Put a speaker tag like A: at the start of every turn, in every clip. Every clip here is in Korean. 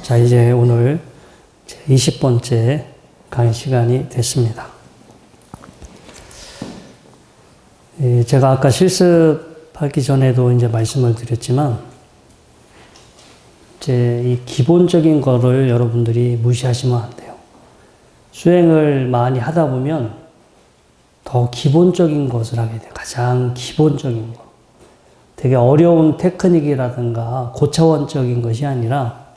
A: 자, 이제 오늘 20번째 강의 시간이 됐습니다. 제가 아까 실습하기 전에도 이제 말씀을 드렸지만, 이제 이 기본적인 거를 여러분들이 무시하시면 안 돼요. 수행을 많이 하다 보면 더 기본적인 것을 하게 돼요. 가장 기본적인 거. 되게 어려운 테크닉이라든가 고차원적인 것이 아니라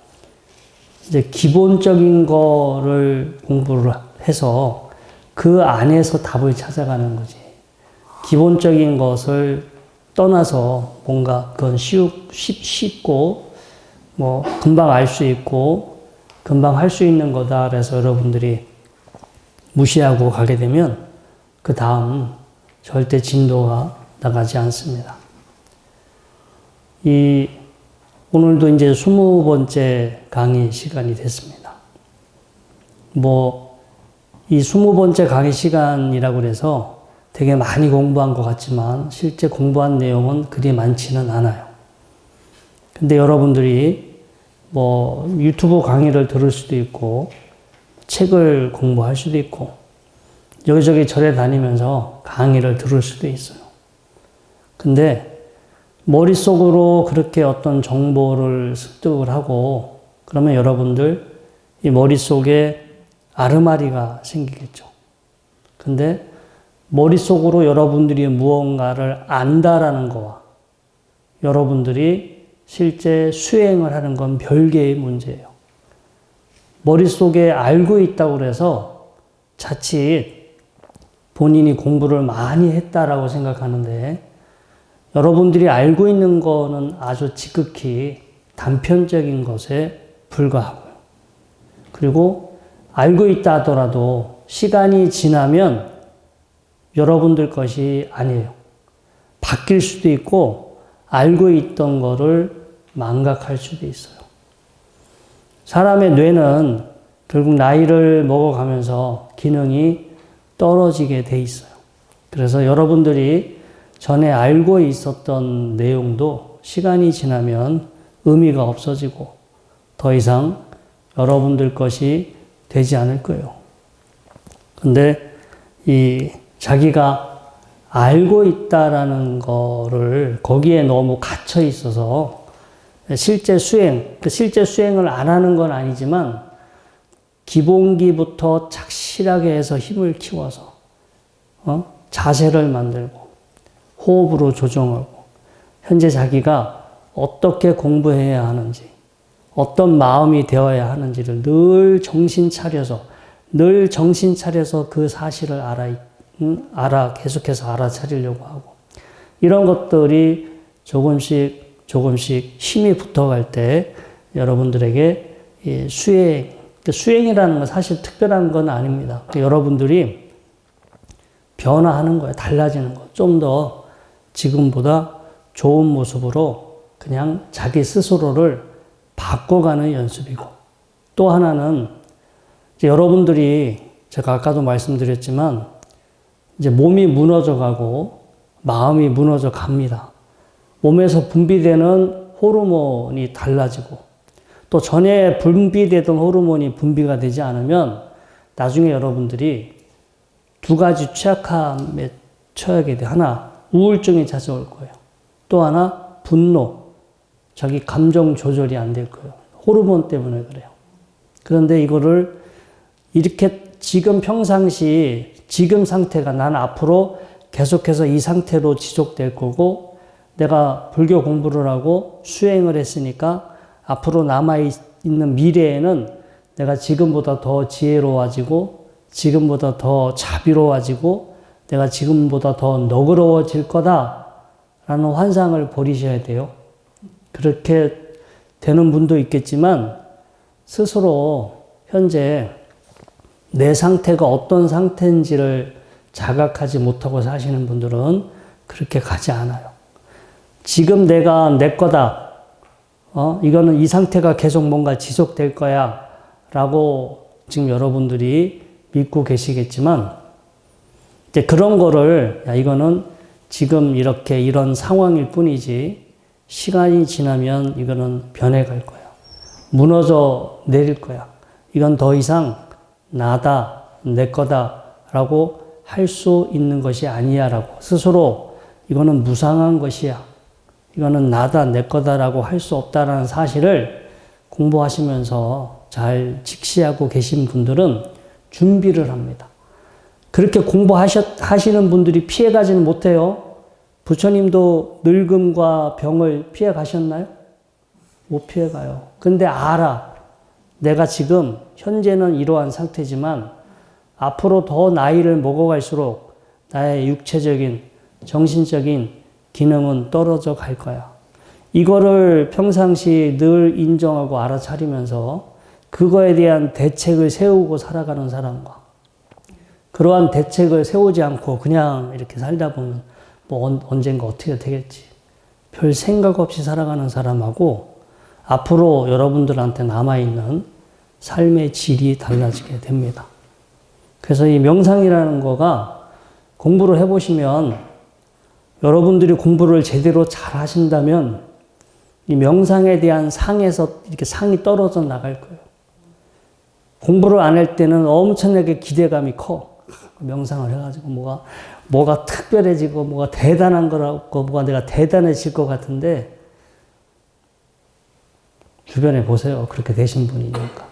A: 이제 기본적인 거를 공부를 해서 그 안에서 답을 찾아가는 거지. 기본적인 것을 떠나서 뭔가 그건 쉽고 뭐 금방 알 수 있고 금방 할 수 있는 거다. 그래서 여러분들이 무시하고 가게 되면 그 다음 절대 진도가 나가지 않습니다. 오늘도 이제 20번째 강의 시간이 됐습니다. 이 20번째 강의 시간이라고 그래서 되게 많이 공부한 것 같지만 실제 공부한 내용은 그리 많지는 않아요. 근데 여러분들이 유튜브 강의를 들을 수도 있고 책을 공부할 수도 있고 여기저기 절에 다니면서 강의를 들을 수도 있어요. 근데 머릿속으로 그렇게 어떤 정보를 습득을 하고 그러면 여러분들 이 머릿속에 아르마리가 생기겠죠. 근데 머릿속으로 여러분들이 무언가를 안다라는 거와 여러분들이 실제 수행을 하는 건 별개의 문제예요. 머릿속에 알고 있다고 해서 자칫 본인이 공부를 많이 했다라고 생각하는데 여러분들이 알고 있는 거는 아주 지극히 단편적인 것에 불과하고요. 그리고 알고 있다 하더라도 시간이 지나면 여러분들 것이 아니에요. 바뀔 수도 있고 알고 있던 거를 망각할 수도 있어요. 사람의 뇌는 결국 나이를 먹어가면서 기능이 떨어지게 돼 있어요. 그래서 여러분들이 전에 알고 있었던 내용도 시간이 지나면 의미가 없어지고 더 이상 여러분들 것이 되지 않을 거예요. 근데 자기가 알고 있다라는 거를 거기에 너무 갇혀 있어서 실제 수행을 안 하는 건 아니지만 기본기부터 착실하게 해서 힘을 키워서 자세를 만들고 호흡으로 조정하고 현재 자기가 어떻게 공부해야 하는지 어떤 마음이 되어야 하는지를 늘 정신 차려서 그 사실을 계속해서 알아차리려고 하고 이런 것들이 조금씩 힘이 붙어갈 때 여러분들에게 수행이라는 건 사실 특별한 건 아닙니다. 여러분들이 변화하는 거예요. 달라지는 거. 좀 더 지금보다 좋은 모습으로 그냥 자기 스스로를 바꿔가는 연습이고 또 하나는 이제 여러분들이 제가 아까도 말씀드렸지만 이제 몸이 무너져 가고 마음이 무너져 갑니다. 몸에서 분비되는 호르몬이 달라지고 또 전에 분비되던 호르몬이 분비가 되지 않으면 나중에 여러분들이 두 가지 취약함에 처하게 돼. 하나, 우울증이 찾아올 거예요. 또 하나, 분노. 자기 감정 조절이 안 될 거예요. 호르몬 때문에 그래요. 그런데 이거를 이렇게 지금 평상시 지금 상태가 난 앞으로 계속해서 이 상태로 지속될 거고 내가 불교 공부를 하고 수행을 했으니까 앞으로 남아있는 미래에는 내가 지금보다 더 지혜로워지고 지금보다 더 자비로워지고 내가 지금보다 더 너그러워질 거다라는 환상을 버리셔야 돼요. 그렇게 되는 분도 있겠지만 스스로 현재 내 상태가 어떤 상태인지를 자각하지 못하고 사시는 분들은 그렇게 가지 않아요. 지금 내가 내 거다. 이거는 이 상태가 계속 뭔가 지속될 거야. 라고 지금 여러분들이 믿고 계시겠지만 이제 그런 거를 이거는 지금 이런 상황일 뿐이지 시간이 지나면 이거는 변해갈 거예요. 무너져 내릴 거야. 이건 더 이상 나다, 내 거다 라고 할 수 있는 것이 아니야 라고 스스로 이거는 무상한 것이야. 이거는 나다, 내 거다라고 할 수 없다라는 사실을 공부하시면서 잘 직시하고 계신 분들은 준비를 합니다. 그렇게 공부하시는 분들이 피해가지는 못해요. 부처님도 늙음과 병을 피해가셨나요? 못 피해가요. 근데 알아. 내가 지금 현재는 이러한 상태지만 앞으로 더 나이를 먹어갈수록 나의 육체적인, 정신적인 기능은 떨어져 갈 거야. 이거를 평상시 늘 인정하고 알아차리면서 그거에 대한 대책을 세우고 살아가는 사람과 그러한 대책을 세우지 않고 그냥 이렇게 살다 보면 뭐 언젠가 어떻게 되겠지. 별 생각 없이 살아가는 사람하고 앞으로 여러분들한테 남아있는 삶의 질이 달라지게 됩니다. 그래서 이 명상이라는 거가 공부를 해보시면 여러분들이 공부를 제대로 잘 하신다면 이 명상에 대한 상에서 이렇게 상이 떨어져 나갈 거예요. 공부를 안 할 때는 엄청나게 기대감이 커. 명상을 해가지고 뭐가 특별해지고 뭐가 대단한 거라고 뭐가 내가 대단해질 것 같은데 주변에 보세요. 그렇게 되신 분이니까.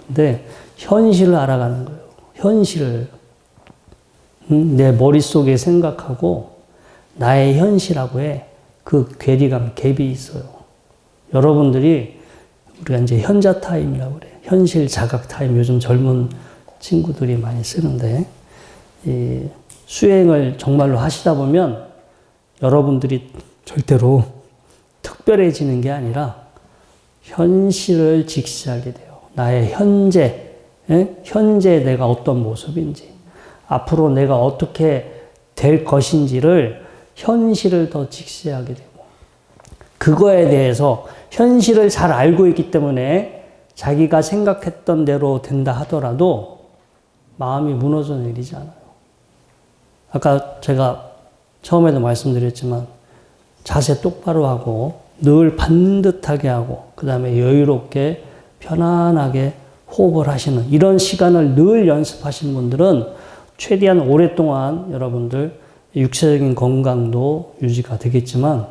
A: 근데 현실을 알아가는 거예요. 현실을. 내 머릿속에 생각하고 나의 현실하고 그 괴리감, 갭이 있어요. 여러분들이 우리가 이제 현자 타임이라고 그래요. 현실 자각 타임. 요즘 젊은 친구들이 많이 쓰는데 이 수행을 정말로 하시다 보면 여러분들이 절대로 특별해지는 게 아니라 현실을 직시하게 돼요. 나의 현재, 현재 내가 어떤 모습인지, 앞으로 내가 어떻게 될 것인지를 현실을 더 직시하게 되고, 그거에 대해서 현실을 잘 알고 있기 때문에 자기가 생각했던 대로 된다 하더라도 마음이 무너져 내리지 않아요. 아까 제가 처음에도 말씀드렸지만 자세 똑바로 하고 늘 반듯하게 하고 그 다음에 여유롭게 편안하게 호흡을 하시는 이런 시간을 늘 연습하시는 분들은 최대한 오랫동안 여러분들 육체적인 건강도 유지가 되겠지만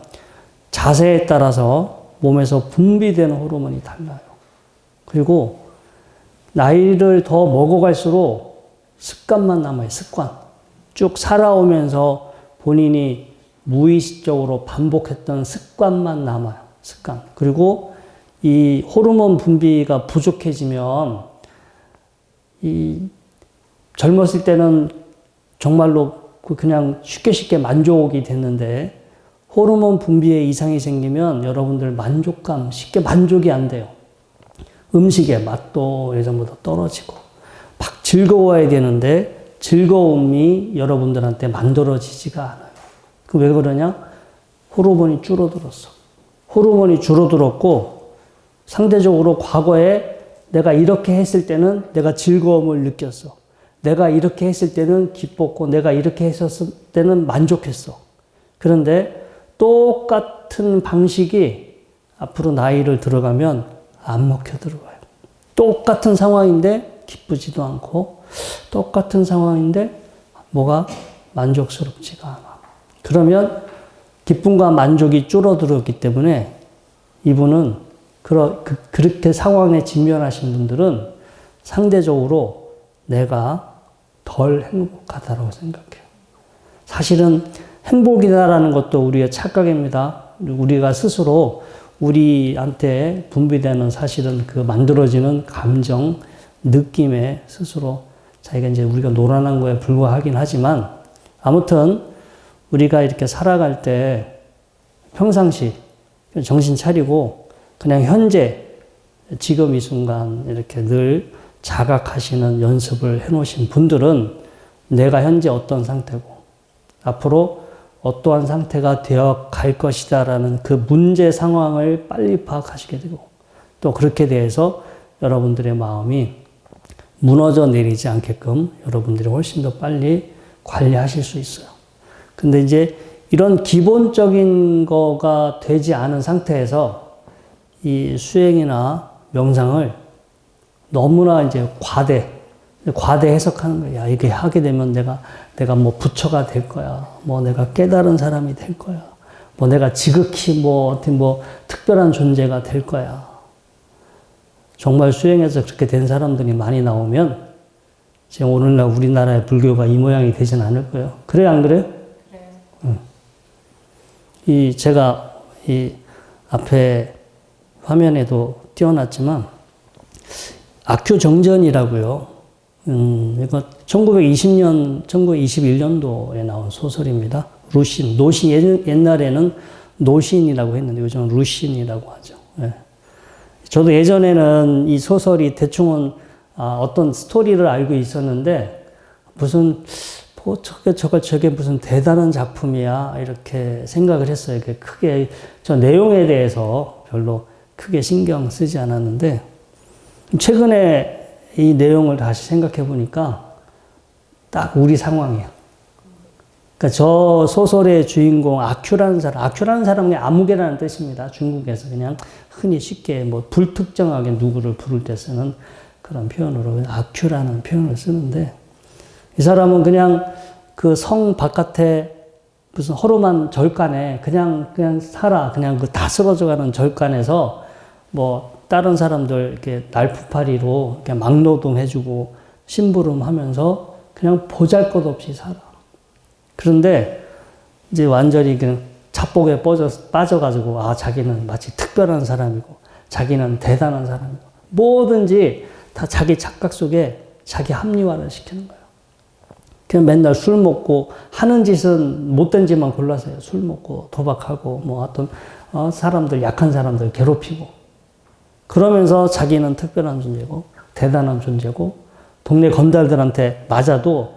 A: 자세에 따라서 몸에서 분비되는 호르몬이 달라요. 그리고 나이를 더 먹어갈수록 습관만 남아요. 습관. 쭉 살아오면서 본인이 무의식적으로 반복했던 습관만 남아요. 습관. 그리고 이 호르몬 분비가 부족해지면 이 젊었을 때는 정말로 그냥 쉽게 만족이 됐는데 호르몬 분비에 이상이 생기면 여러분들 만족감 쉽게 만족이 안 돼요. 음식의 맛도 예전보다 떨어지고 막 즐거워야 되는데 즐거움이 여러분들한테 만들어지지가 않아요. 그 왜 그러냐? 호르몬이 줄어들었어. 호르몬이 줄어들었고 상대적으로 과거에 내가 이렇게 했을 때는 내가 즐거움을 느꼈어. 내가 이렇게 했을 때는 기뻤고 내가 이렇게 했었을 때는 만족했어. 그런데 똑같은 방식이 앞으로 나이를 들어가면 안 먹혀 들어가요. 똑같은 상황인데 기쁘지도 않고 똑같은 상황인데 뭐가 만족스럽지가 않아. 그러면 기쁨과 만족이 줄어들었기 때문에 이분은 그렇게 상황에 직면하신 분들은 상대적으로 내가 덜 행복하다고 생각해요. 사실은 행복이다라는 것도 우리의 착각입니다. 우리가 스스로 우리한테 분비되는 사실은 그 만들어지는 감정, 느낌에 스스로 자기가 이제 우리가 노란한 거에 불과하긴 하지만 아무튼 우리가 이렇게 살아갈 때 평상시 정신 차리고 그냥 현재 지금 이 순간 이렇게 늘 자각하시는 연습을 해놓으신 분들은 내가 현재 어떤 상태고 앞으로 어떠한 상태가 되어 갈 것이다라는 그 문제 상황을 빨리 파악하시게 되고 또 그렇게 대해서 여러분들의 마음이 무너져 내리지 않게끔 여러분들이 훨씬 더 빨리 관리하실 수 있어요. 근데 이제 이런 기본적인 거가 되지 않은 상태에서 이 수행이나 명상을 너무나 이제 과대 해석하는 거야. 야, 이게 하게 되면 내가 뭐 부처가 될 거야. 뭐 내가 깨달은 사람이 될 거야. 뭐 내가 지극히 어떤 특별한 존재가 될 거야. 정말 수행해서 그렇게 된 사람들이 많이 나오면 지금 오늘날 우리나라의 불교가 이 모양이 되진 않을 거예요. 그래요, 안 그래요? 그래요. 제가 앞에 화면에도 띄워놨지만 악교정전이라고요. 이거 1921년도에 나온 소설입니다. 노신, 옛날에는 노신이라고 했는데 요즘은 루신이라고 하죠. 예. 저도 예전에는 이 소설이 대충은 어떤 스토리를 알고 있었는데 무슨 저게 무슨 대단한 작품이야 이렇게 생각을 했어요. 크게 저 내용에 대해서 별로 크게 신경 쓰지 않았는데 최근에 이 내용을 다시 생각해 보니까 딱 우리 상황이야. 그러니까 저 소설의 주인공 아큐라는 사람은 아무개라는 뜻입니다. 중국에서 그냥 흔히 쉽게 불특정하게 누구를 부를 때 쓰는 그런 표현으로 아큐라는 표현을 쓰는데 이 사람은 그냥 그 성 바깥에 무슨 허름한 절간에 그냥 살아. 그냥 그 다 쓰러져가는 절간에서 다른 사람들 이렇게 날프파리로 이렇게 막노동해주고 심부름하면서 그냥 보잘것없이 살아. 그런데 이제 완전히 그냥 잡복에 빠져가지고 자기는 마치 특별한 사람이고 자기는 대단한 사람이고 뭐든지 다 자기 착각 속에 자기 합리화를 시키는 거예요. 그냥 맨날 술 먹고 하는 짓은 못된 짓만 골라서 해요. 술 먹고 도박하고 어떤 약한 사람들 괴롭히고 그러면서 자기는 특별한 존재고 대단한 존재고 동네 건달들한테 맞아도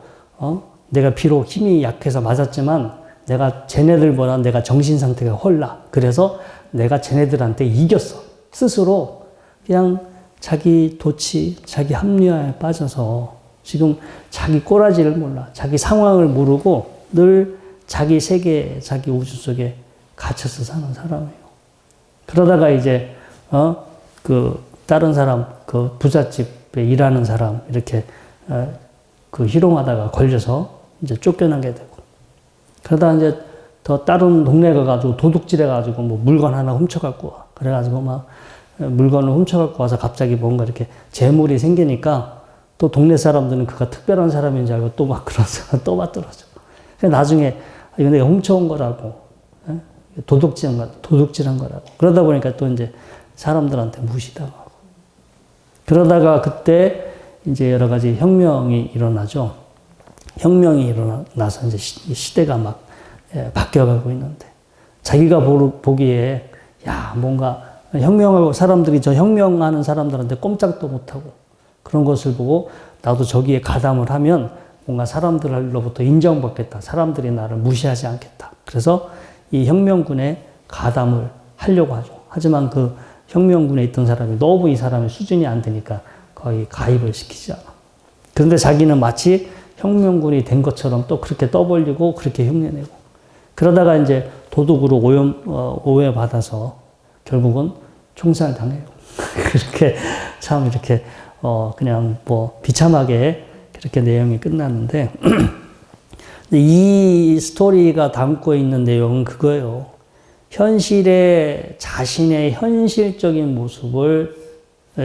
A: 내가 비록 힘이 약해서 맞았지만 내가 쟤네들보다 내가 정신 상태가 헐나. 그래서 내가 쟤네들한테 이겼어. 스스로 그냥 자기 도치, 자기 합리화에 빠져서 지금 자기 꼬라지를 몰라. 자기 상황을 모르고 늘 자기 세계, 자기 우주 속에 갇혀서 사는 사람이에요. 그러다가 이제 다른 사람, 그 부잣집에 일하는 사람 이렇게 희롱하다가 걸려서 이제 쫓겨나게 되고 그러다 이제 더 다른 동네 가가지고 도둑질해가지고 물건 하나 훔쳐갖고 와. 그래가지고 물건을 훔쳐갖고 와서 갑자기 뭔가 이렇게 재물이 생기니까 또 동네 사람들은 그가 특별한 사람인 줄 알고 또 그러서 또 맞들어져. 나중에 이거 내가 훔쳐온 거라고. 도둑질한 거라고. 그러다 보니까 또 이제 사람들한테 무시당하고. 그러다가 그때 이제 여러 가지 혁명이 일어나죠. 혁명이 일어나서 이제 시대가 바뀌어가고 있는데 자기가 보기에 뭔가 혁명하고 사람들이 저 혁명하는 사람들한테 꼼짝도 못하고 그런 것을 보고 나도 저기에 가담을 하면 뭔가 사람들로부터 인정받겠다. 사람들이 나를 무시하지 않겠다. 그래서 이 혁명군에 가담을 하려고 하죠. 하지만 그 혁명군에 있던 사람이 너무 이 사람의 수준이 안 되니까 거의 가입을 시키지 않아. 그런데 자기는 마치 혁명군이 된 것처럼 또 그렇게 떠벌리고 그렇게 흉내내고 그러다가 이제 도둑으로 오해받아서 결국은 총살당해요. 그렇게 참 이렇게 그냥 비참하게 그렇게 내용이 끝났는데 이 스토리가 담고 있는 내용은 그거예요. 현실의 자신의 현실적인 모습을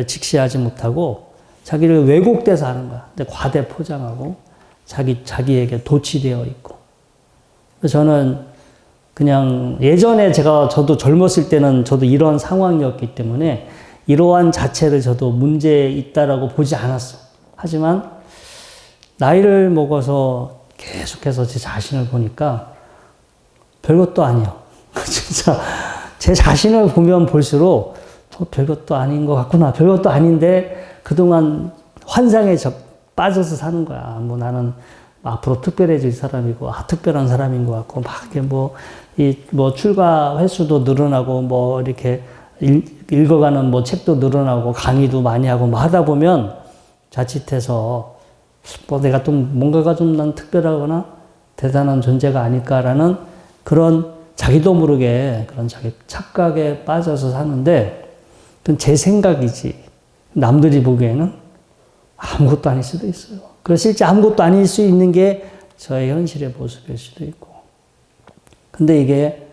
A: 직시하지 못하고 자기를 왜곡돼서 하는 거야. 근데 과대 포장하고 자기에게 도취되어 있고. 저는 그냥 예전에 저도 젊었을 때는 저도 이런 상황이었기 때문에 이러한 자체를 저도 문제 있다라고 보지 않았어. 하지만 나이를 먹어서 계속해서 제 자신을 보니까 별것도 아니야. 진짜 제 자신을 보면 볼수록 별것도 아닌 것 같구나. 별것도 아닌데 그동안 환상에 빠져서 사는 거야. 나는 앞으로 특별해질 사람이고, 특별한 사람인 것 같고, 출가 횟수도 늘어나고, 이렇게 읽어가는 책도 늘어나고, 강의도 많이 하고, 하다 보면 자칫해서 내가 좀 뭔가가 좀 난 특별하거나 대단한 존재가 아닐까라는 그런 자기도 모르게 그런 자기 착각에 빠져서 사는데 그건 제 생각이지. 남들이 보기에는 아무것도 아닐 수도 있어요. 그래서 실제 아무것도 아닐 수 있는 게 저의 현실의 모습일 수도 있고. 근데 이게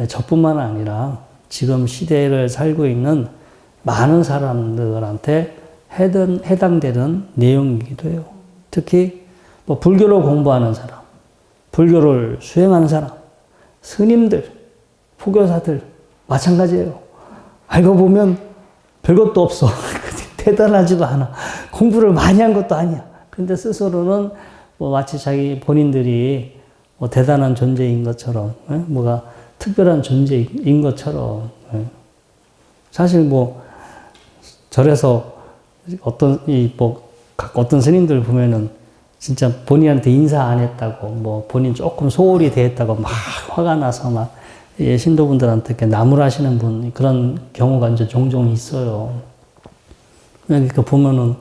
A: 저뿐만 아니라 지금 시대를 살고 있는 많은 사람들한테 해당되는 내용이기도 해요. 특히 뭐 불교를 공부하는 사람, 불교를 수행하는 사람, 스님들, 포교사들 마찬가지예요. 알고 보면 별것도 없어. 대단하지도 않아. 공부를 많이 한 것도 아니야. 근데 스스로는 뭐 마치 자기 본인들이 뭐 대단한 존재인 것처럼, 뭐가 특별한 존재인 것처럼. 사실 뭐 절에서 어떤 스님들 보면은 진짜 본인한테 인사 안 했다고, 뭐 본인 조금 소홀히 대했다고 막 화가 나서 막 신도분들한테 이렇게 나무라시는 분, 그런 경우가 이제 종종 있어요. 그러니까 보면은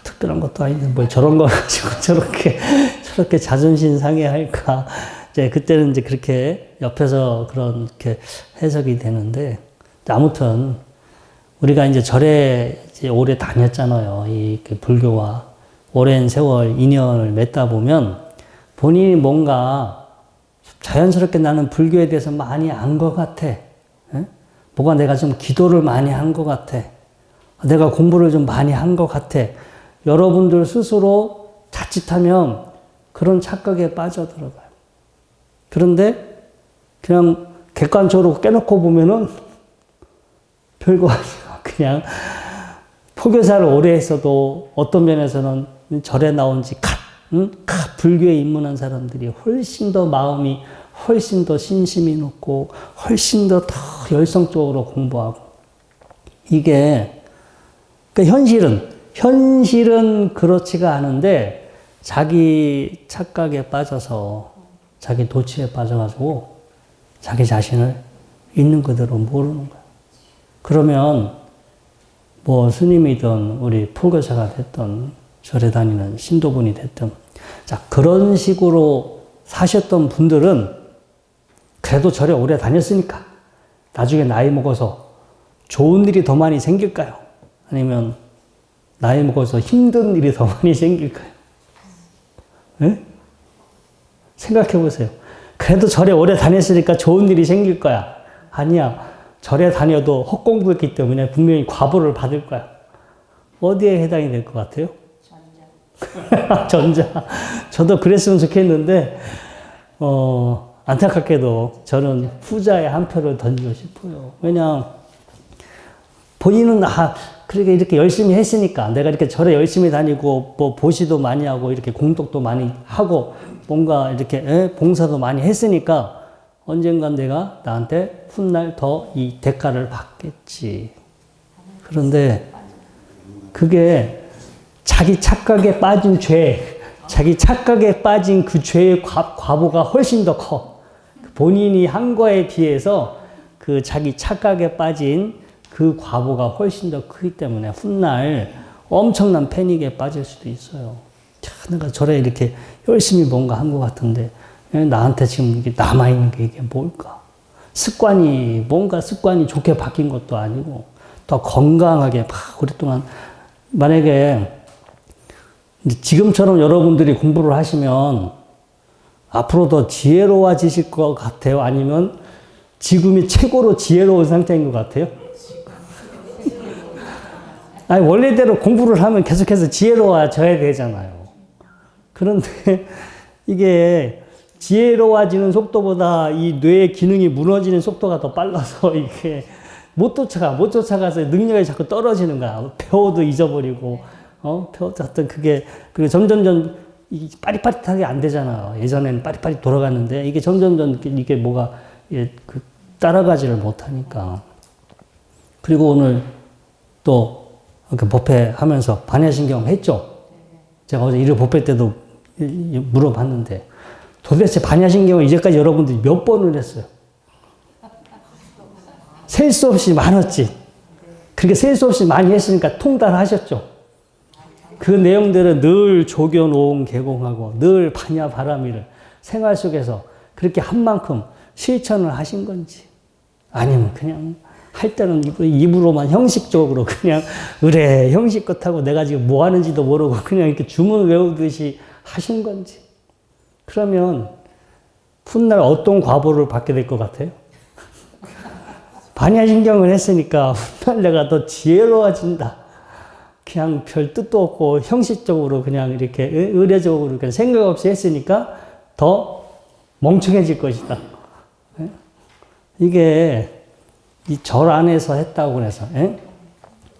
A: 특별한 것도 아닌데 뭘 저런 걸 가지고 저렇게 자존심 상해할까. 이제 그때는 이제 그렇게 옆에서 그렇게 해석이 되는데, 아무튼 우리가 이제 절에 이제 오래 다녔잖아요. 이 불교와 오랜 세월 인연을 맺다 보면 본인이 뭔가 자연스럽게 나는 불교에 대해서 많이 안 것 같아. 뭐가 내가 좀 기도를 많이 한 것 같아. 내가 공부를 좀 많이 한 것 같아. 여러분들 스스로 자칫하면 그런 착각에 빠져들어가요. 그런데 그냥 객관적으로 깨놓고 보면은 별거 아니야. 그냥 포교사를 오래 했어도 어떤 면에서는 절에 나온 지 불교에 입문한 사람들이 훨씬 더 마음이 훨씬 더 신심이 높고 훨씬 더 열성적으로 공부하고, 이게 그러니까 현실은 그렇지가 않은데 자기 착각에 빠져서 자기 도취에 빠져가지고 자기 자신을 있는 그대로 모르는 거예요. 그러면 뭐 스님이든 우리 포교사가 됐든 절에 다니는 신도분이 됐든, 자, 그런 식으로 사셨던 분들은 그래도 절에 오래 다녔으니까 나중에 나이 먹어서 좋은 일이 더 많이 생길까요? 아니면 나이 먹어서 힘든 일이 더 많이 생길까요? 네? 생각해 보세요. 그래도 절에 오래 다녔으니까 좋은 일이 생길 거야. 아니야. 절에 다녀도 헛공부했기 때문에 분명히 과보를 받을 거야. 어디에 해당이 될 것 같아요? 전자. 저도 그랬으면 좋겠는데, 안타깝게도 저는 후자에 한 표를 던지고 싶어요. 왜냐, 본인은, 그렇게 이렇게 열심히 했으니까, 내가 이렇게 절에 열심히 다니고, 뭐, 보시도 많이 하고, 이렇게 공덕도 많이 하고, 뭔가 이렇게, 봉사도 많이 했으니까, 언젠간 내가 나한테 훗날 더 이 대가를 받겠지. 그런데 그게 자기 착각에 빠진 자기 착각에 빠진 그 죄의 과보가 훨씬 더 커. 본인이 한 거에 비해서 그 자기 착각에 빠진 그 과보가 훨씬 더 크기 때문에 훗날 엄청난 패닉에 빠질 수도 있어요. 내가 절에 이렇게 열심히 뭔가 한 것 같은데 나한테 지금 이게 남아있는 게 이게 뭘까? 뭔가 습관이 좋게 바뀐 것도 아니고, 더 건강하게 오랫동안, 만약에 지금처럼 여러분들이 공부를 하시면 앞으로 더 지혜로워지실 것 같아요? 아니면 지금이 최고로 지혜로운 상태인 것 같아요? 아니, 원래대로 공부를 하면 계속해서 지혜로워져야 되잖아요. 그런데 이게 지혜로워지는 속도보다 이 뇌의 기능이 무너지는 속도가 더 빨라서 이게 못 쫓아가서 능력이 자꾸 떨어지는 거야. 배워도 잊어버리고, 배워도 하여튼 그리고 점점점 빠릿빠릿하게 안 되잖아요. 예전에는 빠릿빠릿 돌아갔는데 이게 점점점 이게 뭐가 따라가지를 못하니까. 그리고 오늘 또 이렇게 법회 하면서 반야신경 했죠? 제가 어제 일요 법회 때도 물어봤는데, 도대체 반야신경을 이제까지 여러분들이 몇 번을 했어요? 셀 수 없이 많았지. 그렇게 셀 수 없이 많이 했으니까 통달하셨죠. 그 내용들은 늘 조견오응 개공하고 늘 반야 바라미를 생활 속에서 그렇게 한 만큼 실천을 하신 건지, 아니면 그냥 할 때는 입으로만 형식적으로 그냥 그래 형식껏 하고 내가 지금 뭐 하는지도 모르고 그냥 이렇게 주문 외우듯이 하신 건지. 그러면 훗날 어떤 과보를 받게 될 것 같아요? 반야신경을 했으니까 훗날 내가 더 지혜로워진다. 그냥 별 뜻도 없고 형식적으로 그냥 이렇게 의례적으로 그냥 생각 없이 했으니까 더 멍청해질 것이다. 이게 이 절 안에서 했다고 그래서,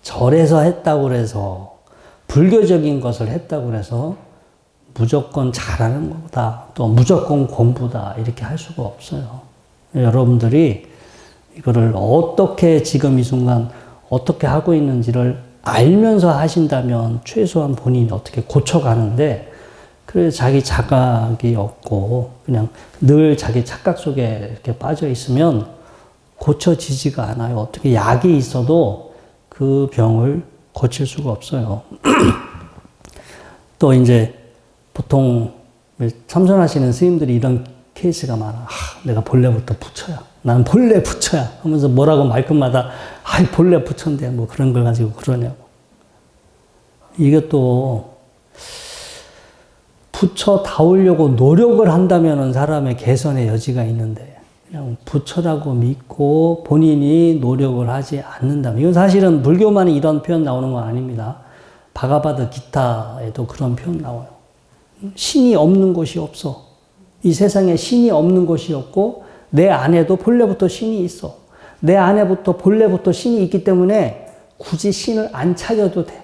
A: 절에서 했다고 그래서, 불교적인 것을 했다고 그래서 무조건 잘하는 거다. 또 무조건 공부다. 이렇게 할 수가 없어요. 여러분들이 이거를 어떻게 지금 이 순간 어떻게 하고 있는지를 알면서 하신다면 최소한 본인이 어떻게 고쳐가는데, 그래서 자기 자각이 없고 그냥 늘 자기 착각 속에 이렇게 빠져 있으면 고쳐지지가 않아요. 어떻게 약이 있어도 그 병을 고칠 수가 없어요. 또 이제 보통 참선하시는 스님들이 이런 케이스가 많아. 내가 본래부터 부처야. 나는 본래 부처야. 하면서 뭐라고 말끝마다 본래 부처인데 뭐 그런 걸 가지고 그러냐고. 이게 또 부처다우려고 노력을 한다면은 사람의 개선의 여지가 있는데 그냥 부처라고 믿고 본인이 노력을 하지 않는다면, 이건 사실은 불교만이 이런 표현 나오는 건 아닙니다. 바가바드 기타에도 그런 표현 나와요. 신이 없는 곳이 없어. 이 세상에 신이 없는 곳이 없고 내 안에도 본래부터 신이 있어. 내 안에부터 본래부터 신이 있기 때문에 굳이 신을 안 찾아도 돼.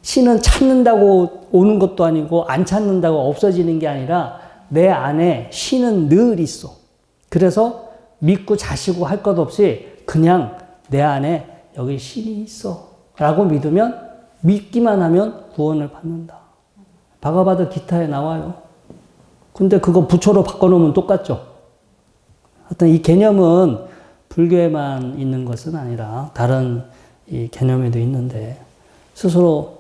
A: 신은 찾는다고 오는 것도 아니고 안 찾는다고 없어지는 게 아니라 내 안에 신은 늘 있어. 그래서 믿고 자시고 할 것 없이 그냥 내 안에 여기 신이 있어 라고 믿으면, 믿기만 하면 구원을 받는다. 바가바드 기타에 나와요. 근데 그거 부처로 바꿔놓으면 똑같죠. 하여튼 이 개념은 불교에만 있는 것은 아니라 다른 이 개념에도 있는데, 스스로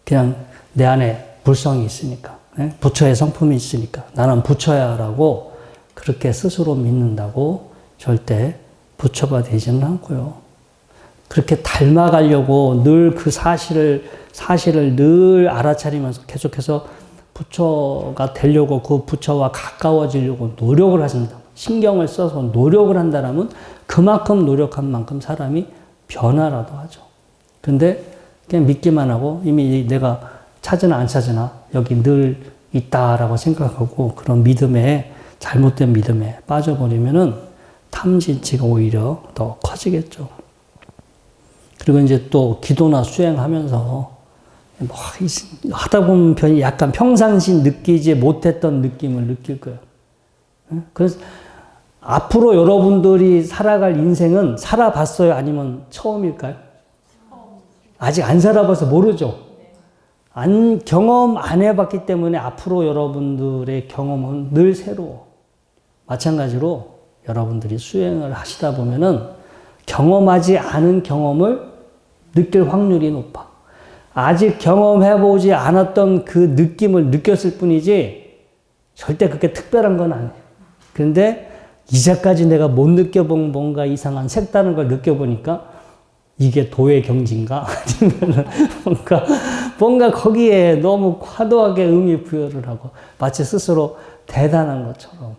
A: 그냥 내 안에 불성이 있으니까, 부처의 성품이 있으니까 나는 부처야 라고 그렇게 스스로 믿는다고 절대 부처가 되지는 않고요. 그렇게 닮아가려고 늘 그 사실을 늘 알아차리면서 계속해서 부처가 되려고, 그 부처와 가까워지려고 노력을 하신다. 신경을 써서 노력을 한다면 그만큼 노력한 만큼 사람이 변화라도 하죠. 근데 그냥 믿기만 하고 이미 내가 찾으나 안 찾으나 여기 늘 있다라고 생각하고 그런 믿음에, 잘못된 믿음에 빠져버리면은 탐진치가 오히려 더 커지겠죠. 그리고 이제 또 기도나 수행하면서 뭐 하다 보면 약간 평상시 느끼지 못했던 느낌을 느낄 거예요. 그래서 앞으로 여러분들이 살아갈 인생은 살아봤어요? 아니면 처음일까요? 아직 안 살아봐서 모르죠. 경험 안 해봤기 때문에 앞으로 여러분들의 경험은 늘 새로워. 마찬가지로 여러분들이 수행을 하시다 보면은 경험하지 않은 경험을 느낄 확률이 높아. 아직 경험해보지 않았던 그 느낌을 느꼈을 뿐이지 절대 그렇게 특별한 건 아니에요. 그런데 이제까지 내가 못 느껴본 뭔가 이상한 색다른 걸 느껴보니까 이게 도의 경지인가? 아니면 뭔가 거기에 너무 과도하게 의미 부여를 하고 마치 스스로 대단한 것처럼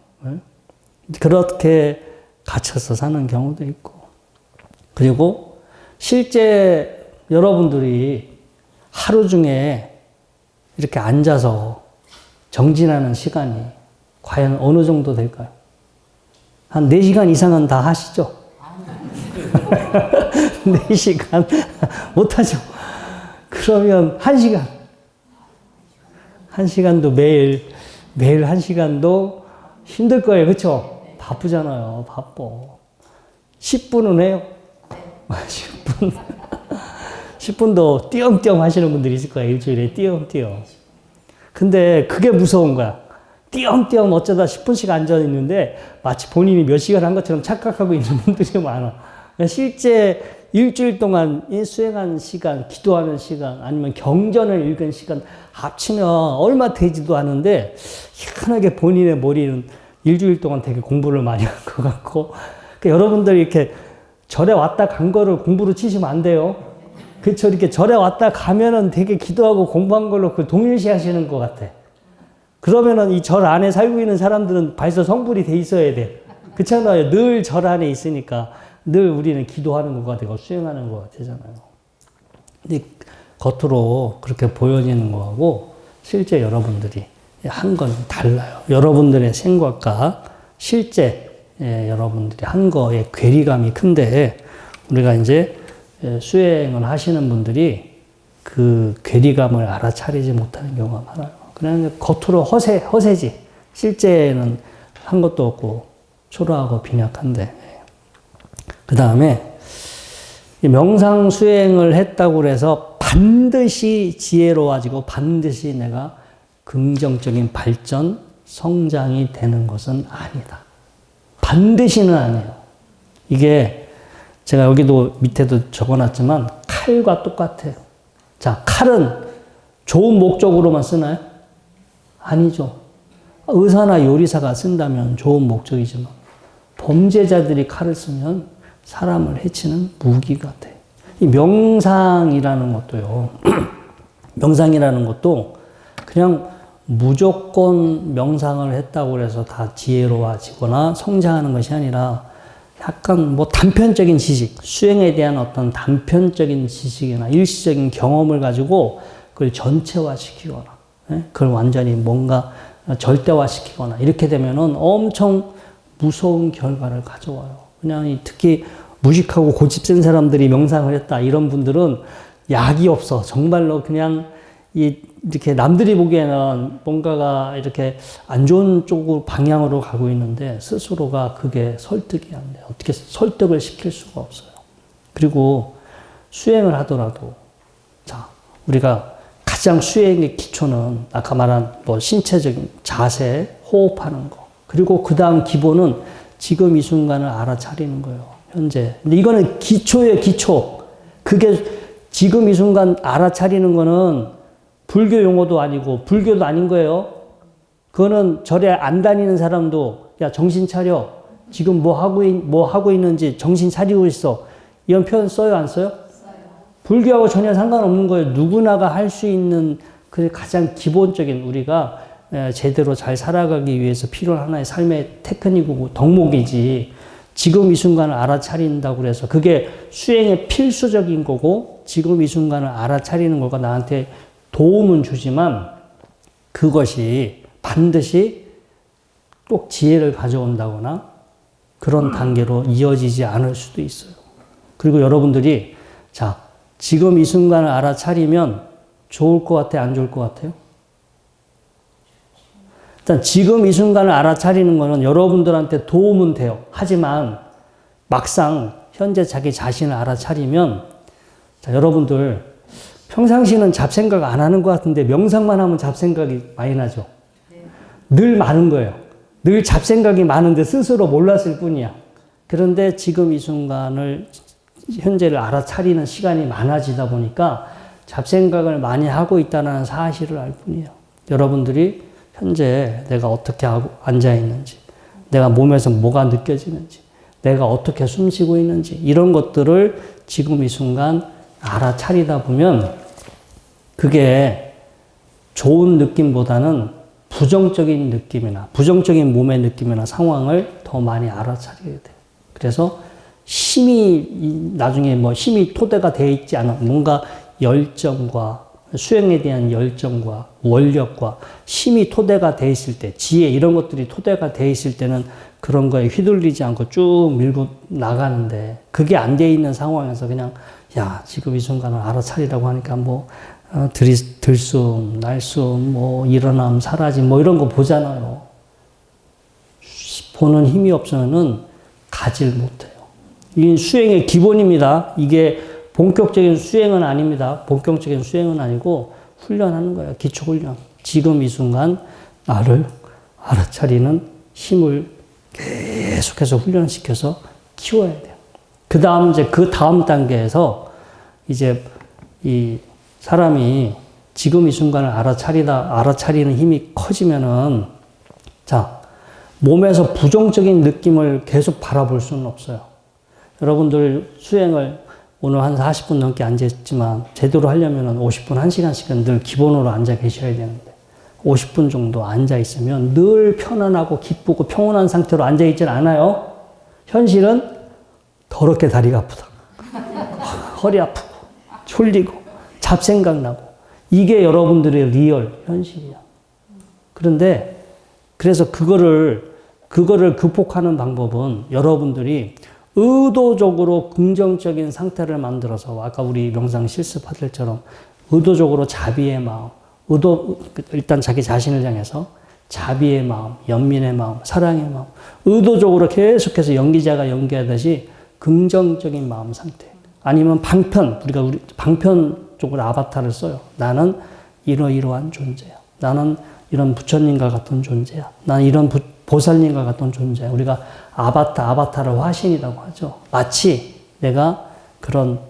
A: 그렇게 갇혀서 사는 경우도 있고, 그리고 실제 여러분들이 하루 중에 이렇게 앉아서 정진하는 시간이 과연 어느 정도 될까요? 한 4시간 이상은 다 하시죠? 4시간 못하죠. 그러면 1시간. 1시간도 매일 1시간도 힘들 거예요. 그렇죠? 바쁘잖아요. 바빠. 10분은 해요. 10분. 10분도 띄엄띄엄 하시는 분들이 있을 거야. 일주일에 띄엄띄엄. 근데 그게 무서운 거야. 띄엄띄엄 어쩌다 10분씩 앉아있는데 마치 본인이 몇 시간 한 것처럼 착각하고 있는 분들이 많아. 실제 일주일 동안 수행한 시간, 기도하는 시간, 아니면 경전을 읽은 시간 합치면 얼마 되지도 않은데 희한하게 본인의 머리는 일주일 동안 되게 공부를 많이 한 것 같고, 그러니까 여러분들이 이렇게 절에 왔다 간 거를 공부로 치시면 안 돼요. 그쵸? 이렇게 절에 왔다 가면은 되게 기도하고 공부한 걸로 그 동일시 하시는 것 같아. 그러면은 이 절 안에 살고 있는 사람들은 벌써 성불이 돼 있어야 돼. 그렇잖아요. 늘 절 안에 있으니까 늘 우리는 기도하는 거가 되고 수행하는 거가 되잖아요. 근데 겉으로 그렇게 보여지는 거하고 실제 여러분들이 한 건 달라요. 여러분들의 생각과 실제 여러분들이 한 거에 괴리감이 큰데 우리가 이제 수행을 하시는 분들이 그 괴리감을 알아차리지 못하는 경우가 많아요. 그냥 겉으로 허세지. 실제는 한 것도 없고 초라하고 빈약한데. 그 다음에 명상 수행을 했다고 해서 반드시 지혜로워지고 반드시 내가 긍정적인 발전, 성장이 되는 것은 아니다. 반드시는 아니에요. 이게 제가 여기도 밑에도 적어놨지만 칼과 똑같아요. 자, 칼은 좋은 목적으로만 쓰나요? 아니죠. 의사나 요리사가 쓴다면 좋은 목적이지만 범죄자들이 칼을 쓰면 사람을 해치는 무기가 돼. 이 명상이라는 것도요. 명상이라는 것도 그냥 무조건 명상을 했다고 해서 다 지혜로워지거나 성장하는 것이 아니라 약간 뭐 단편적인 지식, 수행에 대한 어떤 단편적인 지식이나 일시적인 경험을 가지고 그걸 전체화시키거나, 그걸 완전히 뭔가 절대화시키거나 이렇게 되면은 엄청 무서운 결과를 가져와요. 그냥 특히 무식하고 고집센 사람들이 명상을 했다 이런 분들은 약이 없어. 정말로 그냥 이렇게 남들이 보기에는 뭔가가 이렇게 안 좋은 쪽으로 방향으로 가고 있는데 스스로가 그게 설득이 안 돼요. 어떻게 설득을 시킬 수가 없어요. 그리고 수행을 하더라도 자, 우리가 가장 수행의 기초는 아까 말한 뭐 신체적인 자세, 호흡하는 거. 그리고 그 다음 기본은 지금 이 순간을 알아차리는 거예요. 현재. 근데 이거는 기초예요, 기초. 그게 지금 이 순간 알아차리는 거는 불교 용어도 아니고 불교도 아닌 거예요. 그거는 절에 안 다니는 사람도 야 정신 차려. 지금 뭐 하고 있는지 정신 차리고 있어. 이런 표현 써요, 안 써요? 써요. 불교하고 전혀 상관없는 거예요. 누구나가 할 수 있는 그 가장 기본적인 우리가 제대로 잘 살아가기 위해서 필요한 하나의 삶의 테크닉이고 덕목이지. 지금 이 순간을 알아차린다고 해서 그게 수행의 필수적인 거고 지금 이 순간을 알아차리는 거가 나한테 도움은 주지만 그것이 반드시 꼭 지혜를 가져온다거나 그런 단계로 이어지지 않을 수도 있어요. 그리고 여러분들이 자, 지금 이 순간을 알아차리면 좋을 것 같아요? 안 좋을 것 같아요? 일단 지금 이 순간을 알아차리는 거는 여러분들한테 도움은 돼요. 하지만 막상 현재 자기 자신을 알아차리면 자, 여러분들 평상시는 잡생각 안 하는 것 같은데 명상만 하면 잡생각이 많이 나죠. 늘 많은 거예요. 늘 잡생각이 많은데 스스로 몰랐을 뿐이야. 그런데 지금 이 순간을 현재를 알아차리는 시간이 많아지다 보니까 잡생각을 많이 하고 있다는 사실을 알 뿐이에요. 여러분들이 현재 내가 어떻게 하고 앉아 있는지, 내가 몸에서 뭐가 느껴지는지, 내가 어떻게 숨 쉬고 있는지 이런 것들을 지금 이 순간 알아차리다 보면 그게 좋은 느낌보다는 부정적인 느낌이나 부정적인 몸의 느낌이나 상황을 더 많이 알아차리게 돼요. 그래서 힘이 나중에 뭐 힘이 토대가 되어 있지 않은 뭔가 열정과 수행에 대한 열정과 원력과 힘이 토대가 되어 있을 때 지혜 이런 것들이 토대가 되어 있을 때는 그런 거에 휘둘리지 않고 쭉 밀고 나가는데 그게 안 되어 있는 상황에서 그냥 야 지금 이 순간을 알아차리라고 하니까 뭐 들숨, 날숨, 뭐 일어남, 사라짐 뭐 이런 거 보잖아요. 보는 힘이 없으면은 가질 못해요. 이 수행의 기본입니다. 이게 본격적인 수행은 아닙니다. 본격적인 수행은 아니고 훈련하는 거예요. 기초 훈련. 지금 이 순간 나를 알아차리는 힘을 계속해서 훈련시켜서 키워야 돼요. 그 다음 단계에서 이제 이 사람이 지금 이 순간을 알아차리는 힘이 커지면은 자, 몸에서 부정적인 느낌을 계속 바라볼 수는 없어요. 여러분들 수행을 오늘 한 40분 넘게 앉아있지만 제대로 하려면 50분, 1시간씩은 늘 기본으로 앉아 계셔야 되는데 50분 정도 앉아있으면 늘 편안하고 기쁘고 평온한 상태로 앉아있질 않아요. 현실은 더럽게 다리가 아프다. 허리 아프고 졸리고 잡생각 나고 이게 여러분들의 리얼 현실이야. 그런데 그래서 그거를 극복하는 방법은 여러분들이 의도적으로 긍정적인 상태를 만들어서 아까 우리 명상 실습할 때처럼 의도적으로 자비의 마음, 일단 자기 자신을 향해서 자비의 마음, 연민의 마음, 사랑의 마음, 의도적으로 계속해서 연기자가 연기하듯이 긍정적인 마음 상태. 아니면 우리가 방편 쪽으로 아바타를 써요. 나는 이러이러한 존재야. 나는 이런 부처님과 같은 존재야. 나는 이런 보살님과 같은 존재야. 우리가 아바타를 화신이라고 하죠. 마치 내가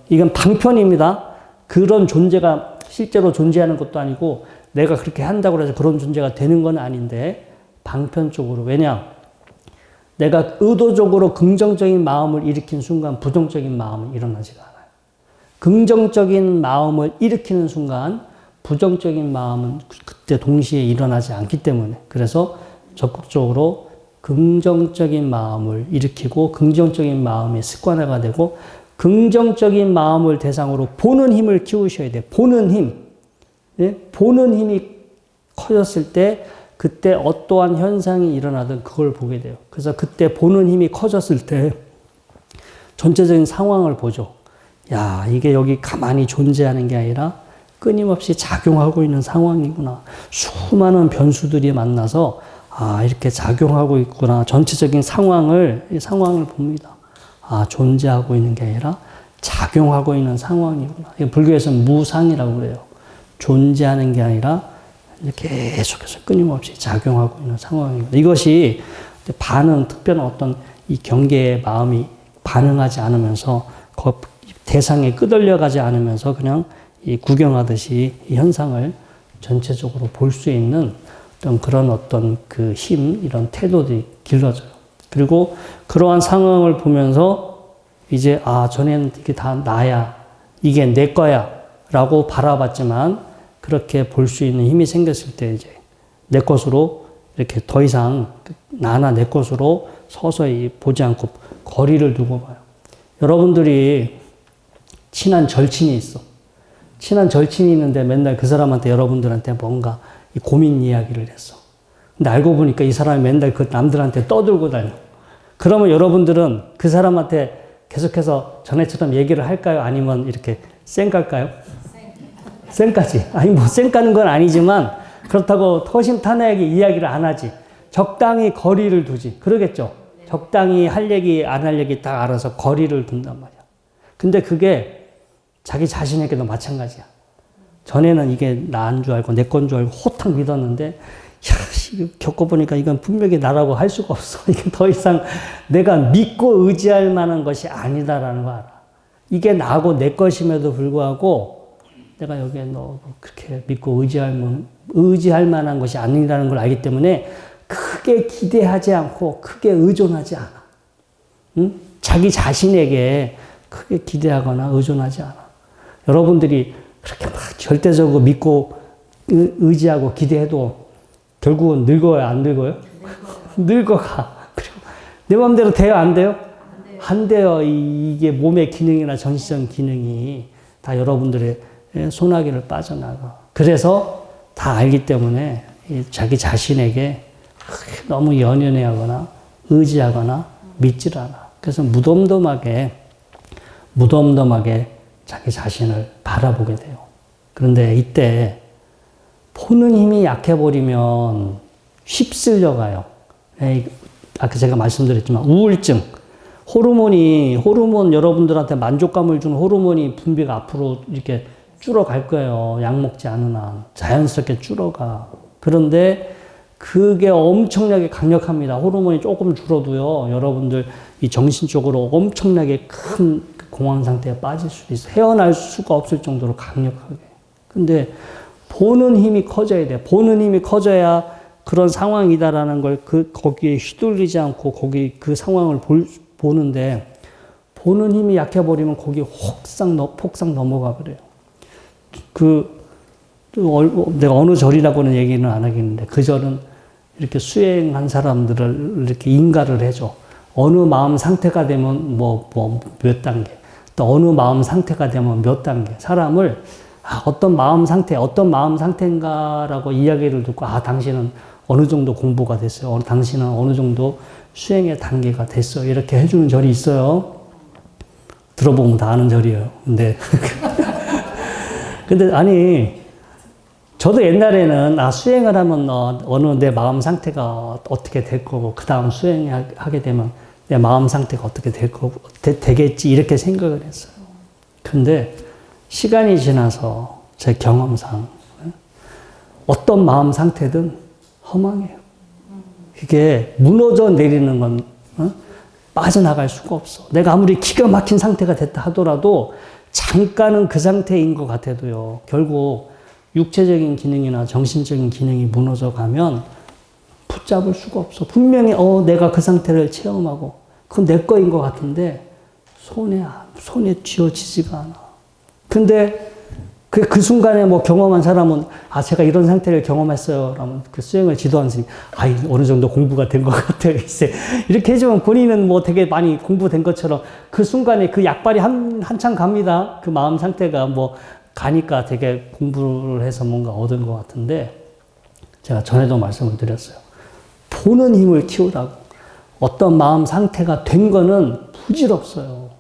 A: 이건 방편입니다. 그런 존재가 실제로 존재하는 것도 아니고 내가 그렇게 한다고 해서 그런 존재가 되는 건 아닌데 방편적으로. 왜냐? 내가 의도적으로 긍정적인 마음을 일으킨 순간 부정적인 마음은 일어나지가 않아요. 긍정적인 마음을 일으키는 순간 부정적인 마음은 그때 동시에 일어나지 않기 때문에 그래서 적극적으로 긍정적인 마음을 일으키고 긍정적인 마음이 습관화가 되고 긍정적인 마음을 대상으로 보는 힘을 키우셔야 돼요. 보는 힘. 예? 보는 힘이 커졌을 때 그때 어떠한 현상이 일어나든 그걸 보게 돼요. 그래서 그때 보는 힘이 커졌을 때 전체적인 상황을 보죠. 야, 이게 여기 가만히 존재하는 게 아니라 끊임없이 작용하고 있는 상황이구나. 수많은 변수들이 만나서 이렇게 작용하고 있구나. 전체적인 상황을 봅니다. 존재하고 있는 게 아니라 작용하고 있는 상황이구나. 불교에서는 무상이라고 그래요. 존재하는 게 아니라 계속해서 끊임없이 작용하고 있는 상황입니다. 이것이 특별한 어떤 이 경계의 마음이 반응하지 않으면서 대상에 끄들려가지 않으면서 그냥 이 구경하듯이 이 현상을 전체적으로 볼 수 있는 그런 그 힘, 이런 태도들이 길러져요. 그리고 그러한 상황을 보면서 이제 전에는 이게 다 나야, 이게 내 거야 라고 바라봤지만 그렇게 볼 수 있는 힘이 생겼을 때 이제 내 것으로 이렇게 더 이상 나나 내 것으로 서서히 보지 않고 거리를 두고 봐요. 여러분들이 친한 절친이 있어. 친한 절친이 있는데 맨날 그 사람한테 여러분들한테 뭔가 고민 이야기를 했어. 근데 알고 보니까 이 사람이 맨날 그 남들한테 떠들고 다녀. 그러면 여러분들은 그 사람한테 계속해서 전에처럼 얘기를 할까요? 아니면 이렇게 쌩깔까요? 쌩까지. 아니 쌩까는 건 아니지만 그렇다고 허심탄회하게 이야기를 안 하지. 적당히 거리를 두지. 그러겠죠? 적당히 할 얘기 안 할 얘기 딱 알아서 거리를 둔단 말이야. 근데 그게 자기 자신에게도 마찬가지야. 전에는 이게 나인 줄 알고 내 건 줄 알고 호탕 믿었는데 겪어보니까 이건 분명히 나라고 할 수가 없어. 이게 더 이상 내가 믿고 의지할 만한 것이 아니다라는 거 알아. 이게 나고 내 것임에도 불구하고 내가 여기에 그렇게 믿고 의지할 만한 것이 아니라는 걸 알기 때문에 크게 기대하지 않고 크게 의존하지 않아. 응? 자기 자신에게 크게 기대하거나 의존하지 않아. 여러분들이 그렇게 막 절대적으로 믿고 의지하고 기대해도 결국은 늙어요, 안 늙어요? 늙어가. 그리고 내 마음대로 돼요, 안 돼요? 안 돼요. 이게 몸의 기능이나 전시적 기능이 다 여러분들의 소나기를 빠져나가. 그래서 다 알기 때문에 자기 자신에게 너무 연연해하거나 의지하거나 믿질 않아. 그래서 무덤덤하게 자기 자신을 바라보게 돼요. 그런데 이때 보는 힘이 약해버리면 휩쓸려가요. 아까 제가 말씀드렸지만 우울증, 호르몬 여러분들한테 만족감을 주는 호르몬이 분비가 앞으로 이렇게 줄어갈 거예요. 약 먹지 않은 한. 자연스럽게 줄어가. 그런데 그게 엄청나게 강력합니다. 호르몬이 조금 줄어도요. 여러분들 이 정신적으로 엄청나게 큰 공황 상태에 빠질 수도 있어요. 헤어날 수가 없을 정도로 강력하게. 근데 보는 힘이 커져야 돼. 보는 힘이 커져야 그런 상황이다라는 걸 거기에 휘둘리지 않고 그 상황을 보는데 보는 힘이 약해버리면 거기 폭삭 넘어가 버려요. 내가 어느 절이라고는 얘기는 안 하겠는데, 그 절은 이렇게 수행한 사람들을 이렇게 인가를 해줘. 어느 마음 상태가 되면 몇 단계, 또 어느 마음 상태가 되면 몇 단계. 사람을, 어떤 마음 상태인가라고 이야기를 듣고, 당신은 어느 정도 공부가 됐어요. 당신은 어느 정도 수행의 단계가 됐어요. 이렇게 해주는 절이 있어요. 들어보면 다 아는 절이에요. 근데 아니, 저도 옛날에는 수행을 하면 어느 내 마음 상태가 어떻게 될 거고, 그 다음 수행하게 되면 내 마음 상태가 어떻게 될 거고, 되겠지, 이렇게 생각을 했어요. 근데 시간이 지나서 제 경험상 어떤 마음 상태든 허망해요. 이게 무너져 내리는 건 빠져나갈 수가 없어. 내가 아무리 기가 막힌 상태가 됐다 하더라도 잠깐은 그 상태인 것 같아도요, 결국 육체적인 기능이나 정신적인 기능이 무너져 가면 붙잡을 수가 없어. 분명히 내가 그 상태를 체험하고 그건 내 거인 것 같은데 손에 쥐어지지가 않아. 근데 그 순간에 경험한 사람은, 제가 이런 상태를 경험했어요. 그러면 그 수행을 지도하는 스님, 어느 정도 공부가 된 것 같아요. 이렇게 해주면 본인은 되게 많이 공부된 것처럼 그 순간에 그 약발이 한참 갑니다. 그 마음 상태가 가니까 되게 공부를 해서 뭔가 얻은 것 같은데, 제가 전에도 말씀을 드렸어요. 보는 힘을 키우라고. 어떤 마음 상태가 된 거는 부질없어요.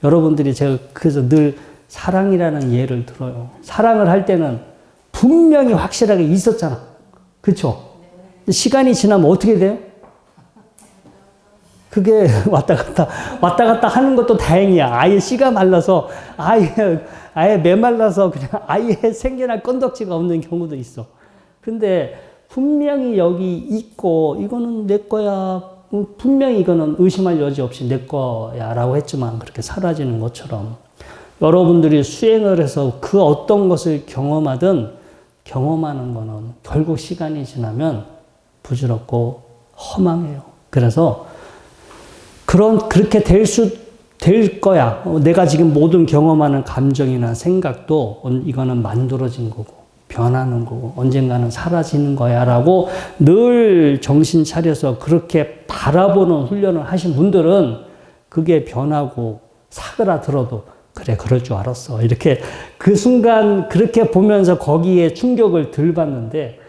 A: 여러분들이 제가 그래서 늘 사랑이라는 예를 들어요. 사랑을 할 때는 분명히 확실하게 있었잖아. 그렇죠? 시간이 지나면 어떻게 돼요? 그게 왔다 갔다 하는 것도 다행이야. 아예 씨가 말라서, 아예 메말라서 그냥 아예 생겨날 건덕지가 없는 경우도 있어. 근데 분명히 여기 있고, 이거는 내 거야. 분명히 이거는 의심할 여지 없이 내 거야 라고 했지만 그렇게 사라지는 것처럼, 여러분들이 수행을 해서 그 어떤 것을 경험하는 거는 결국 시간이 지나면 부질없고 허망해요. 그래서 그렇게 될 거야. 내가 지금 모든 경험하는 감정이나 생각도 이거는 만들어진 거고, 변하는 거고, 언젠가는 사라지는 거야 라고 늘 정신 차려서 그렇게 바라보는 훈련을 하신 분들은 그게 변하고 사그라들어도 그래, 그럴 줄 알았어. 이렇게 그 순간 그렇게 보면서 거기에 충격을 덜 받는데,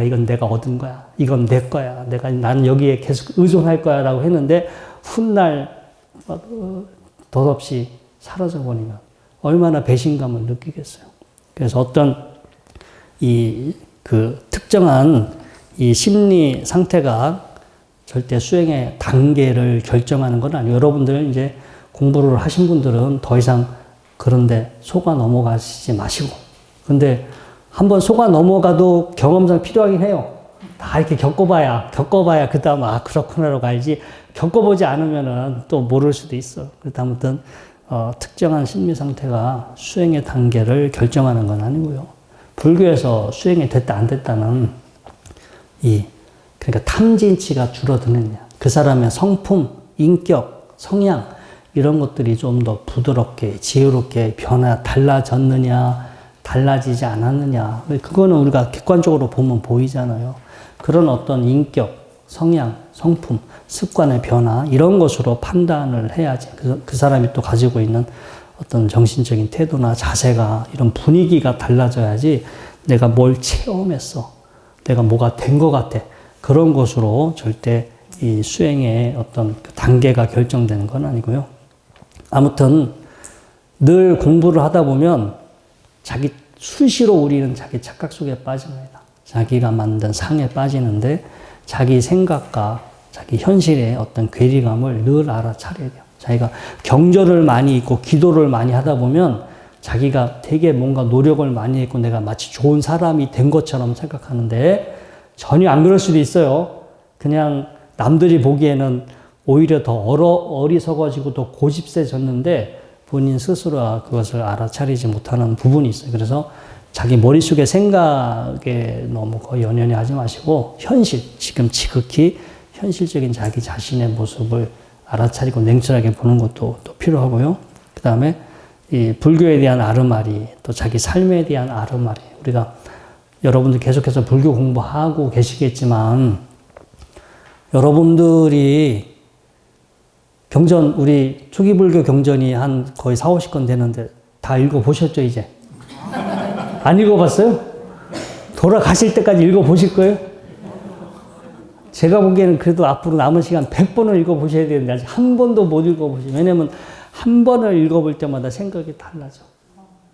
A: 이건 내가 얻은 거야. 이건 내 거야. 나는 여기에 계속 의존할 거야 라고 했는데, 훗날 덧없이 사라져 버리면 얼마나 배신감을 느끼겠어요. 그래서 어떤 특정한 이 심리 상태가 절대 수행의 단계를 결정하는 건 아니에요. 여러분들 이제 공부를 하신 분들은 더 이상 그런데 속아 넘어가시지 마시고. 근데 한번 속아 넘어가도 경험상 필요하긴 해요. 다 이렇게 겪어봐야 그 다음 그렇구나라고 알지. 겪어보지 않으면은 또 모를 수도 있어. 그래서 아무튼 특정한 심리 상태가 수행의 단계를 결정하는 건 아니고요. 불교에서 수행이 됐다 안 됐다는 그러니까 탐진치가 줄어드느냐, 그 사람의 성품, 인격, 성향 이런 것들이 좀 더 부드럽게 지혜롭게 달라졌느냐, 달라지지 않았느냐, 그거는 우리가 객관적으로 보면 보이잖아요. 그런 어떤 인격, 성향, 성품, 습관의 변화 이런 것으로 판단을 해야지 그 사람이 또 가지고 있는 어떤 정신적인 태도나 자세가, 이런 분위기가 달라져야지 내가 뭘 체험했어, 내가 뭐가 된 것 같아, 그런 것으로 절대 이 수행의 어떤 단계가 결정되는 건 아니고요. 아무튼 늘 공부를 하다 보면 수시로 우리는 자기 착각 속에 빠집니다. 자기가 만든 상에 빠지는데 자기 생각과 자기 현실의 어떤 괴리감을 늘 알아차려야 돼요. 자기가 경전을 많이 읽고 기도를 많이 하다 보면 자기가 되게 뭔가 노력을 많이 했고 내가 마치 좋은 사람이 된 것처럼 생각하는데 전혀 안 그럴 수도 있어요. 그냥 남들이 보기에는 오히려 더 어리석어지고 더 고집세졌는데 본인 스스로가 그것을 알아차리지 못하는 부분이 있어요. 그래서 자기 머릿속의 생각에 너무 거의 연연해 하지 마시고 지금 지극히 현실적인 자기 자신의 모습을 알아차리고 냉철하게 보는 것도 또 필요하고요. 그 다음에 이 불교에 대한 아르마리, 또 자기 삶에 대한 아르마리. 우리가 여러분들 계속해서 불교 공부하고 계시겠지만, 여러분들이 경전, 우리 초기불교 경전이 한 거의 4, 50권 되는데 다 읽어보셨죠, 이제? 안 읽어봤어요? 돌아가실 때까지 읽어보실 거예요? 제가 보기에는 그래도 앞으로 남은 시간 100번을 읽어보셔야 되는데 아직 한 번도 못 읽어보시죠. 왜냐면 한 번을 읽어볼 때마다 생각이 달라져.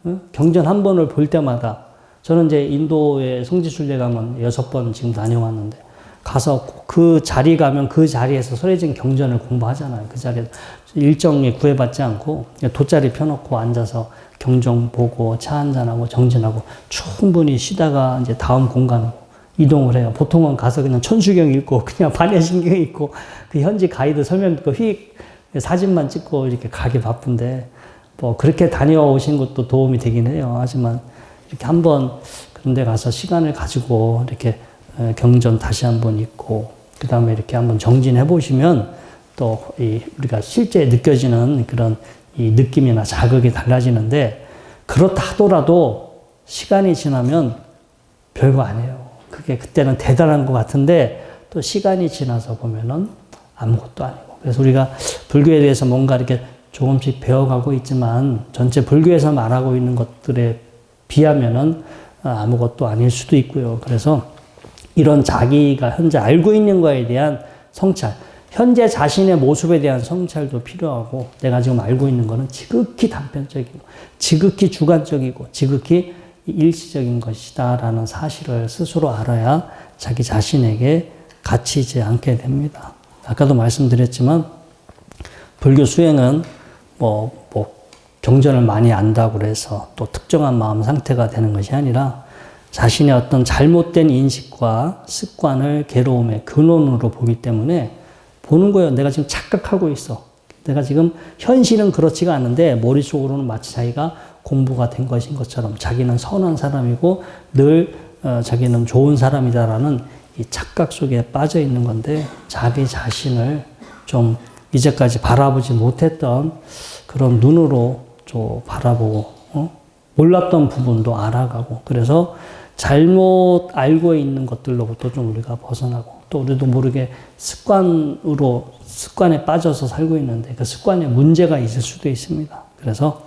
A: 응? 경전 한 번을 볼 때마다. 저는 이제 인도에 성지순례 가면 6번 지금 다녀왔는데, 가서 그 자리 가면 그 자리에서 설해진 경전을 공부하잖아요. 그 자리에서 일정에 구애받지 않고 돗자리 펴놓고 앉아서 경전 보고 차 한잔하고 정진하고 충분히 쉬다가 이제 다음 공간으로 이동을 해요. 보통은 가서 그냥 천수경 읽고 그냥 반야신경 읽고 그 현지 가이드 설명 듣고 휙 사진만 찍고 이렇게 가기 바쁜데, 뭐 그렇게 다녀오신 것도 도움이 되긴 해요. 하지만 이렇게 한번 그런 데 가서 시간을 가지고 이렇게 경전 다시 한번 읽고 그 다음에 이렇게 한번 정진해 보시면 또 우리가 실제 느껴지는 그런 이 느낌이나 자극이 달라지는데, 그렇다 하더라도 시간이 지나면 별거 아니에요. 그게 그때는 대단한 것 같은데 또 시간이 지나서 보면은 아무것도 아니고. 그래서 우리가 불교에 대해서 뭔가 이렇게 조금씩 배워가고 있지만 전체 불교에서 말하고 있는 것들에 비하면은 아무것도 아닐 수도 있고요. 그래서 이런 자기가 현재 알고 있는 거에 대한 성찰, 현재 자신의 모습에 대한 성찰도 필요하고, 내가 지금 알고 있는 거는 지극히 단편적이고, 지극히 주관적이고, 지극히 일시적인 것이다라는 사실을 스스로 알아야 자기 자신에게 갇히지 않게 됩니다. 아까도 말씀드렸지만, 불교 수행은 경전을 많이 안다고 해서 또 특정한 마음 상태가 되는 것이 아니라 자신의 어떤 잘못된 인식과 습관을 괴로움의 근원으로 보기 때문에 보는 거예요. 내가 지금 착각하고 있어. 내가 지금 현실은 그렇지가 않은데 머릿속으로는 마치 자기가 공부가 된 것인 것처럼 자기는 선한 사람이고 늘 자기는 좋은 사람이다라는 이 착각 속에 빠져 있는 건데, 자기 자신을 좀 이제까지 바라보지 못했던 그런 눈으로 좀 바라보고 몰랐던 부분도 알아가고, 그래서 잘못 알고 있는 것들로부터 좀 우리가 벗어나고, 또 우리도 모르게 습관에 빠져서 살고 있는데 그 습관에 문제가 있을 수도 있습니다. 그래서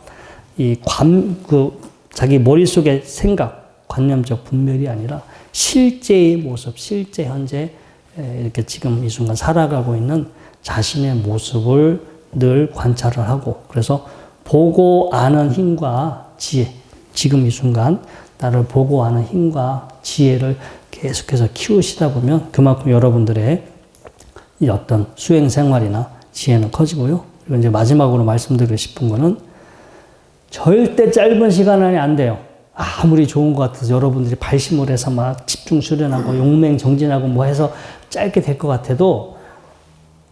A: 자기 머릿속의 생각, 관념적 분별이 아니라 실제의 모습, 실제 현재 이렇게 지금 이 순간 살아가고 있는 자신의 모습을 늘 관찰을 하고, 그래서 보고 아는 힘과 지혜, 지금 이 순간 나를 보고 아는 힘과 지혜를 계속해서 키우시다 보면 그만큼 여러분들의 이 어떤 수행 생활이나 지혜는 커지고요. 그리고 이제 마지막으로 말씀드리고 싶은 거는 절대 짧은 시간 안에 안 돼요. 아무리 좋은 것 같아서 여러분들이 발심을 해서 막 집중 수련하고 용맹 정진하고 뭐 해서 짧게 될 것 같아도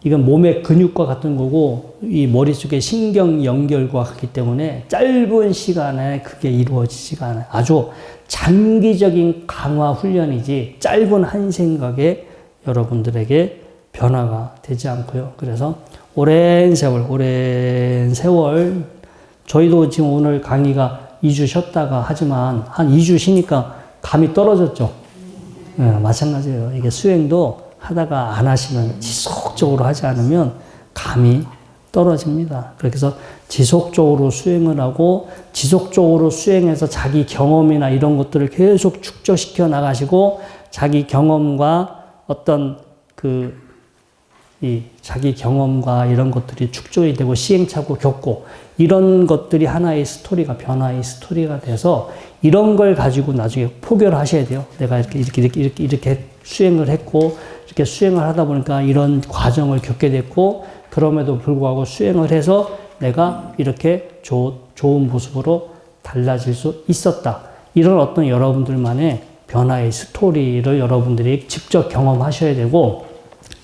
A: 이건 몸의 근육과 같은 거고 이 머릿속의 신경 연결과 같기 때문에 짧은 시간에 그게 이루어지지가 않아요. 아주 장기적인 강화 훈련이지 짧은 한 생각에 여러분들에게 변화가 되지 않고요. 그래서 오랜 세월 저희도 지금 오늘 강의가 2주 쉬었다가 하지만 한 2주 쉬니까 감이 떨어졌죠. 네, 마찬가지예요. 이게 수행도 하다가 안 하시면 지속적으로 하지 않으면 감이 떨어집니다. 그래서 지속적으로 수행을 하고 지속적으로 수행해서 자기 경험이나 이런 것들을 계속 축적시켜 나가시고 자기 경험과 어떤 자기 경험과 이런 것들이 축적이 되고 시행착오 겪고 이런 것들이 하나의 스토리가 변화의 스토리가 돼서 이런 걸 가지고 나중에 포교를 하셔야 돼요. 내가 이렇게 수행을 했고 이렇게 수행을 하다 보니까 이런 과정을 겪게 됐고 그럼에도 불구하고 수행을 해서 내가 이렇게 좋은 모습으로 달라질 수 있었다. 이런 어떤 여러분들만의 변화의 스토리를 여러분들이 직접 경험하셔야 되고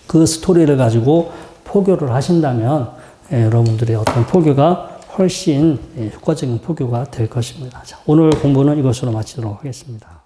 A: 그 스토리를 가지고 포교를 하신다면 여러분들의 어떤 포교가 훨씬 효과적인 포교가 될 것입니다. 자, 오늘 공부는 이것으로 마치도록 하겠습니다.